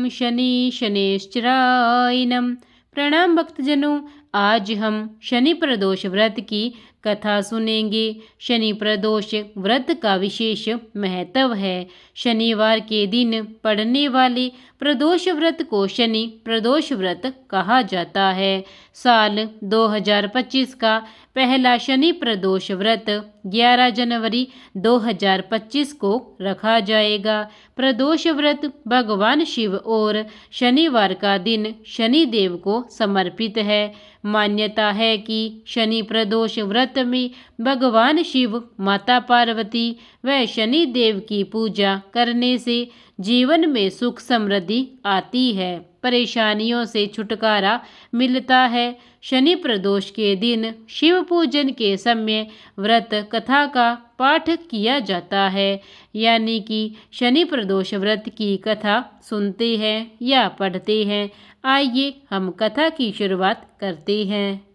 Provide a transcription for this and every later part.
शनि शनैश्चराय नमः। प्रणाम भक्तजनों, आज हम शनि प्रदोष व्रत की कथा सुनेंगे। शनि प्रदोष व्रत का विशेष महत्व है। शनिवार के दिन पड़ने वाले प्रदोष व्रत को शनि प्रदोष व्रत कहा जाता है। साल 2025 का पहला शनि प्रदोष व्रत 11 जनवरी 2025 को रखा जाएगा। प्रदोष व्रत भगवान शिव और शनिवार का दिन शनि देव को समर्पित है। मान्यता है कि शनि प्रदोष व्रत में भगवान शिव, माता पार्वती व शनि देव की पूजा करने से जीवन में सुख समृद्धि आती है, परेशानियों से छुटकारा मिलता है। शनि प्रदोष के दिन शिव पूजन के समय व्रत कथा का पाठ किया जाता है, यानी कि शनि प्रदोष व्रत की कथा सुनते हैं या पढ़ते हैं। आइए हम कथा की शुरुआत करते हैं।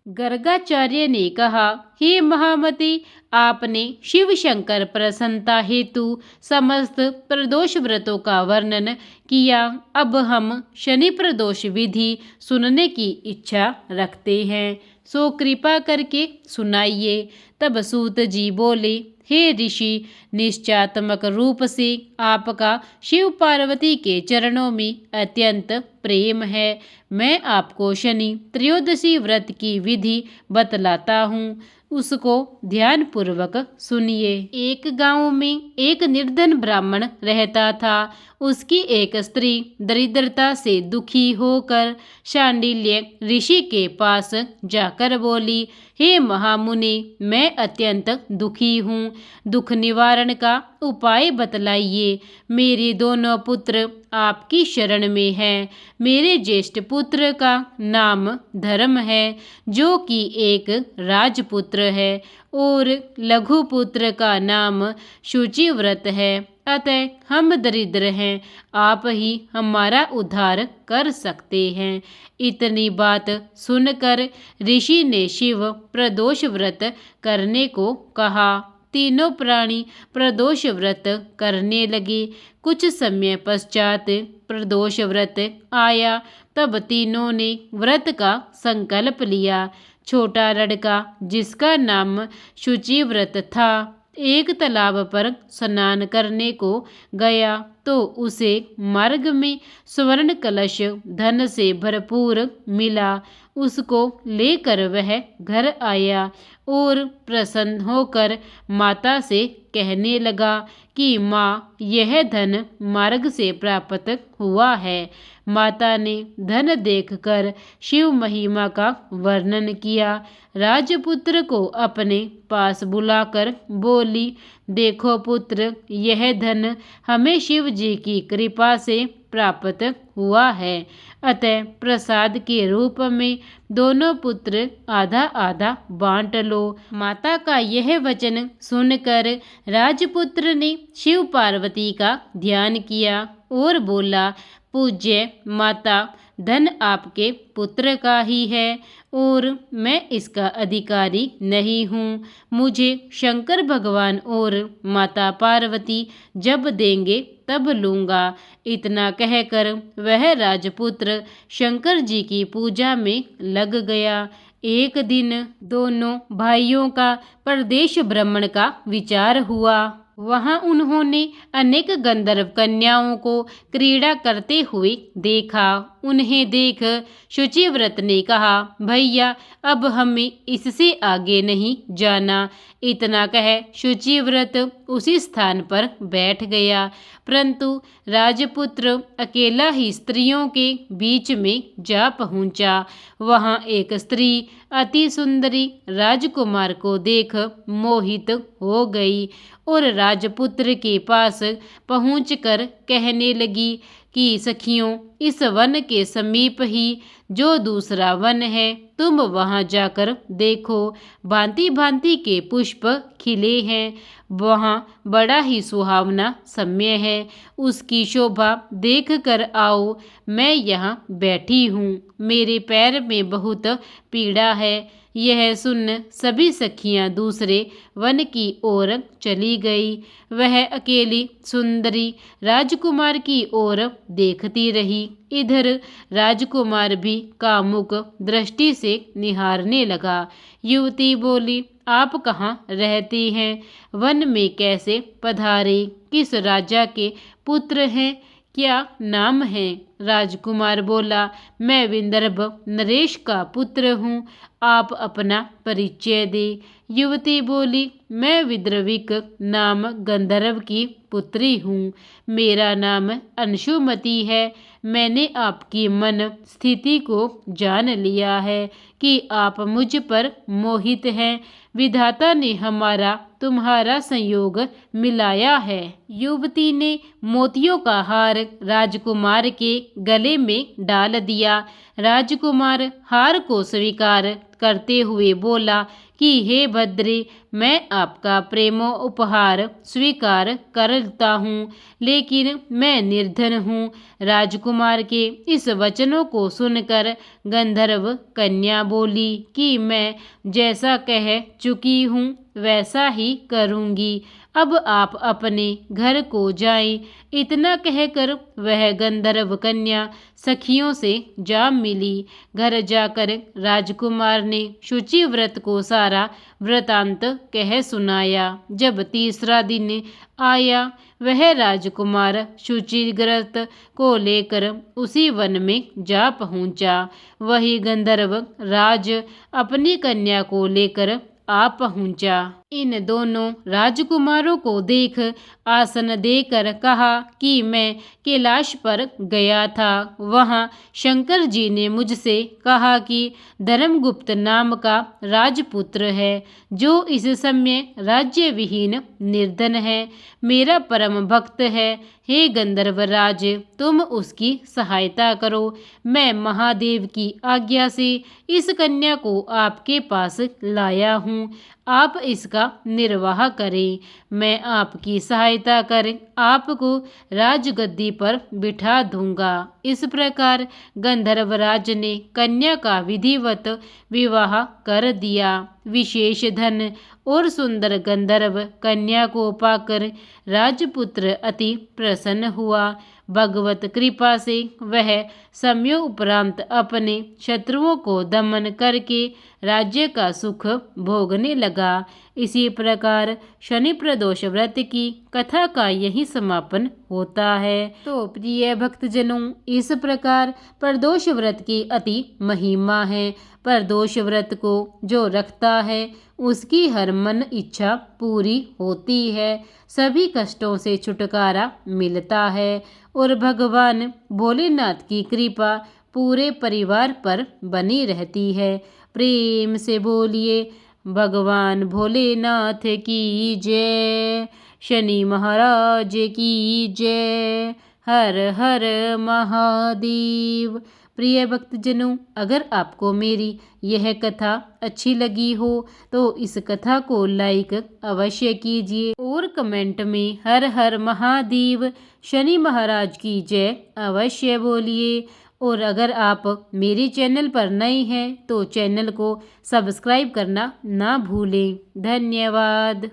गर्गाचार्य ने कहा, हे महामते, आपने शिव शंकर प्रसन्नता हेतु समस्त प्रदोष व्रतों का वर्णन किया। अब हम शनि प्रदोष विधि सुनने की इच्छा रखते हैं, सो कृपा करके सुनाइए। तब सूत जी बोले, हे ऋषि, निश्चयात्मक रूप से आपका शिव पार्वती के चरणों में अत्यंत प्रेम है। मैं आपको शनि त्रयोदशी व्रत की विधि बतलाता हूँ, उसको ध्यान पूर्वक सुनिए। एक गांव में एक निर्धन ब्राह्मण रहता था। उसकी एक स्त्री दरिद्रता से दुखी होकर शांडिल्य ऋषि के पास जाकर बोली, हे महामुनि, मैं अत्यंत दुखी हूँ, दुख निवारण का उपाय बतलाइए। मेरे दोनों पुत्र आपकी शरण में हैं। मेरे ज्येष्ठ पुत्र का नाम धर्म है, जो कि एक राजपुत्र है, और लघु पुत्र का नाम शुचिव्रत है। अतः हम दरिद्र हैं, आप ही हमारा उद्धार कर सकते हैं। इतनी बात सुनकर ऋषि ने शिव प्रदोष व्रत करने को कहा। तीनों प्राणी प्रदोष व्रत करने लगे। कुछ समय पश्चात प्रदोष व्रत आया। तब तीनों ने व्रत का संकल्प लिया। छोटा लड़का, जिसका नाम शुचिव्रत था, एक तालाब पर स्नान करने को गया तो उसे मार्ग में स्वर्ण कलश धन से भरपूर मिला। उसको लेकर वह घर आया और प्रसन्न होकर माता से कहने लगा कि माँ, यह धन मार्ग से प्राप्त हुआ है। माता ने धन देखकर शिव महिमा का वर्णन किया। राजपुत्र को अपने पास बुलाकर बोली, देखो पुत्र, यह धन हमें शिव जी की कृपा से प्राप्त हुआ है। अतः प्रसाद के रूप में दोनों पुत्र आधा आधा बांट लो। माता का यह वचन सुनकर राजपुत्र ने शिव पार्वती का ध्यान किया और बोला, पूज्य माता, धन आपके पुत्र का ही है और मैं इसका अधिकारी नहीं हूँ। मुझे शंकर भगवान और माता पार्वती जब देंगे तब लूँगा। इतना कहकर वह राजपुत्र शंकर जी की पूजा में लग गया। एक दिन दोनों भाइयों का परदेश भ्रमण का विचार हुआ। वहां उन्होंने अनेक गंधर्व कन्याओं को क्रीड़ा करते हुए देखा। उन्हें देख शुचिव्रत ने कहा, भैया, अब हमें इससे आगे नहीं जाना। इतना कह शुचिव्रत उसी स्थान पर बैठ गया, परंतु राजपुत्र अकेला ही स्त्रियों के बीच में जा पहुंचा। वहां एक स्त्री अति सुंदरी राजकुमार को देख मोहित हो गई और राजपुत्र के पास पहुंचकर कहने लगी कि सखियों, इस वन के समीप ही जो दूसरा वन है, तुम वहां जाकर देखो। भांति भांति के पुष्प खिले हैं। वहां बड़ा ही सुहावना समय है। उसकी शोभा देख कर आओ। मैं यहाँ बैठी हूँ। मेरे पैर में बहुत पीड़ा है। यह सुन सभी सखियां दूसरे वन की ओर चली गई। वह अकेली सुंदरी राजकुमार की ओर देखती रही। इधर राजकुमार भी कामुक दृष्टि से निहारने लगा। युवती बोली, आप कहाँ रहती हैं? वन में कैसे पधारे? किस राजा के पुत्र हैं? क्या नाम है? राजकुमार बोला, मैं विंदर्भ नरेश का पुत्र हूँ। आप अपना परिचय दे। युवती बोली, मैं विद्रविक नाम गंधर्व की पुत्री हूँ। मेरा नाम अंशुमति है। मैंने आपकी मन स्थिति को जान लिया है कि आप मुझ पर मोहित हैं। विधाता ने हमारा तुम्हारा संयोग मिलाया है। युवती ने मोतियों का हार राजकुमार के गले में डाल दिया। राजकुमार हार को स्वीकार करते हुए बोला कि हे भद्रे, मैं आपका प्रेमो उपहार स्वीकार करता हूँ, लेकिन मैं निर्धन हूँ। राजकुमार के इस वचनों को सुनकर गंधर्व कन्या बोली कि मैं जैसा कह चुकी हूँ वैसा ही करूँगी। अब आप अपने घर को जाएं। इतना कहकर वह गंधर्व कन्या सखियों से जा मिली। घर जाकर राजकुमार ने शुचि व्रत को सारा वृतांत कह सुनाया। जब तीसरा दिन आया, वह राजकुमार शुचि व्रत को लेकर उसी वन में जा पहुंचा। वही गंधर्व राज अपनी कन्या को लेकर आ पहुंचा। इन दोनों राजकुमारों को देख आसन देकर कहा कि मैं कैलाश पर गया था। वहां शंकर जी ने मुझसे कहा कि धर्मगुप्त नाम का राजपुत्र है, जो इस समय राज्य विहीन निर्धन है। मेरा परम भक्त है। हे गंधर्वराज, तुम उसकी सहायता करो। मैं महादेव की आज्ञा से इस कन्या को आपके पास लाया हूँ। आप इसका निर्वाह करें। मैं आपकी सहायता कर आपको राजगद्दी पर बिठा दूंगा। इस प्रकार गंधर्वराज ने कन्या का विधिवत विवाह कर दिया। विशेष धन और सुंदर गंधर्व कन्या को पाकर राजपुत्र अति प्रसन्न हुआ। भगवत कृपा से वह समय उपरांत अपने शत्रुओं को दमन करके राज्य का सुख भोगने लगा। इसी प्रकार शनि प्रदोष व्रत की कथा का यही समापन होता है। तो प्रिय भक्तजनों, इस प्रकार प्रदोष व्रत की अति महिमा है। प्रदोष व्रत को जो रखता है उसकी हर मन इच्छा पूरी होती है, सभी कष्टों से छुटकारा मिलता है और भगवान भोलेनाथ की कृपा पूरे परिवार पर बनी रहती है। प्रेम से बोलिए भगवान भोलेनाथ की जय, शनि महाराज की जय, हर हर महादेव। प्रिय भक्तजनों, अगर आपको मेरी यह कथा अच्छी लगी हो तो इस कथा को लाइक अवश्य कीजिए और कमेंट में हर हर महादेव, शनि महाराज की जय अवश्य बोलिए। और अगर आप मेरे चैनल पर नए हैं तो चैनल को सब्सक्राइब करना ना भूलें। धन्यवाद।